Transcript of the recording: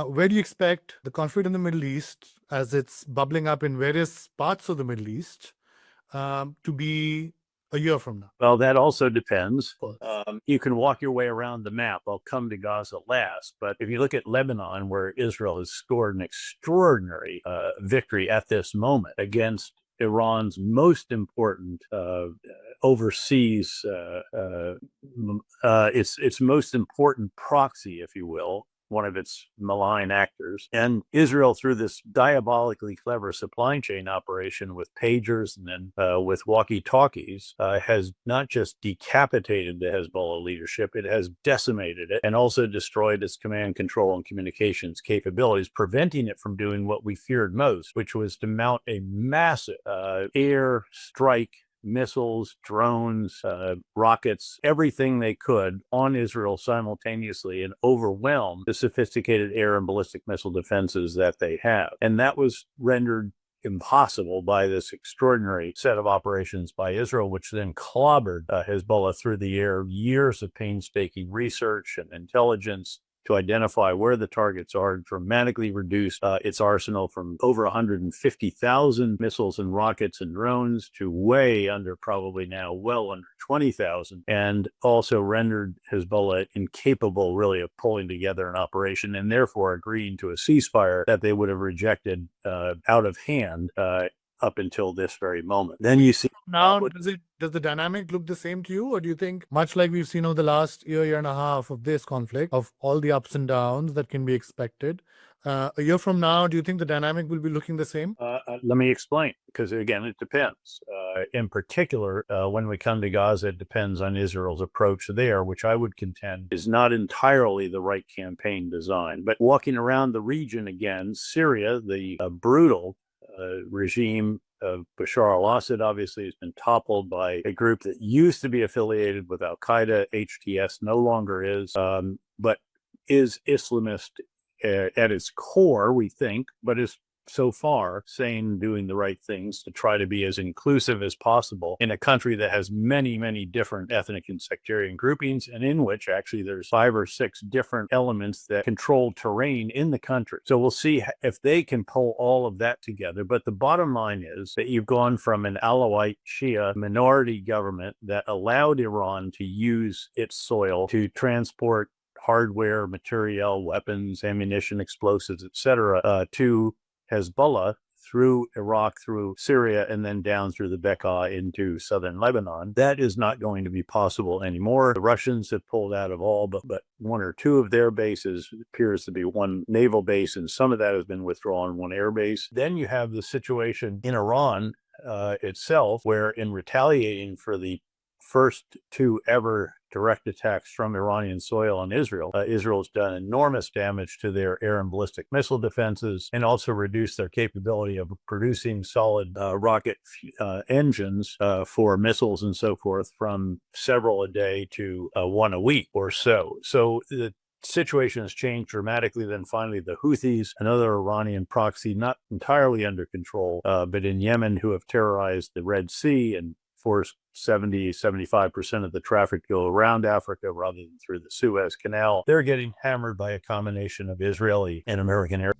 Where do you expect the conflict in the Middle East, as it's bubbling up in various parts of the Middle East, to be a year from now? Well, that also depends. Of course. You can walk your way around the map. I'll come to Gaza last. But if you look at Lebanon, where Israel has scored an extraordinary victory at this moment against Iran's most important overseas, its most important proxy, if you will, one of its malign actors. And Israel, through this diabolically clever supply chain operation with pagers and then with walkie-talkies, has not just decapitated the Hezbollah leadership, it has decimated it and also destroyed its command, control, and communications capabilities, preventing it from doing what we feared most, which was to mount a massive air strike, missiles, drones, rockets, everything they could on Israel simultaneously and overwhelm the sophisticated air and ballistic missile defenses that they have. And that was rendered impossible by this extraordinary set of operations by Israel, which then clobbered Hezbollah through the air. Years of painstaking research and intelligence to identify where the targets are, dramatically reduced its arsenal from over 150,000 missiles and rockets and drones to way under, probably now well under 20,000, and also rendered Hezbollah incapable really of pulling together an operation and therefore agreeing to a ceasefire that they would have rejected out of hand up until this very moment. Then you see now, does the dynamic look the same to you, or do you think, much like we've seen over the last year and a half of this conflict, of all the ups and downs that can be expected, a year from now, do you think the dynamic will be looking the same? Let me explain, because again, it depends. In particular, when we come to Gaza, it depends on Israel's approach there, which I would contend is not entirely the right campaign design. But walking around the region again, Syria, the brutal regime of Bashar al-Assad obviously has been toppled by a group that used to be affiliated with al-Qaeda. HTS no longer is, but is Islamist at its core, we think, but is so far saying doing the right things to try to be as inclusive as possible in a country that has many, many different ethnic and sectarian groupings, and in which actually there's 5 or 6 different elements that control terrain in the country. So we'll see if they can pull all of that together. But the bottom line is that you've gone from an Alawite Shia minority government that allowed Iran to use its soil to transport hardware, material, weapons, ammunition, explosives, etc., to Hezbollah through Iraq, through Syria, and then down through the Bekaa into southern Lebanon. That is not going to be possible anymore. The Russians have pulled out of all but 1 or 2 of their bases. It appears to be 1 naval base, and some of that has been withdrawn, 1 air base. Then you have the situation in Iran itself, where in retaliating for the first 2 ever direct attacks from Iranian soil on Israel, Israel's done enormous damage to their air and ballistic missile defenses and also reduced their capability of producing solid rocket engines for missiles and so forth from several a day to 1 a week or so. So the situation has changed dramatically. Then finally, the Houthis, another Iranian proxy, not entirely under control, but in Yemen, who have terrorized the Red Sea and forced 75% of the traffic to go around Africa rather than through the Suez Canal. They're getting hammered by a combination of Israeli and American air.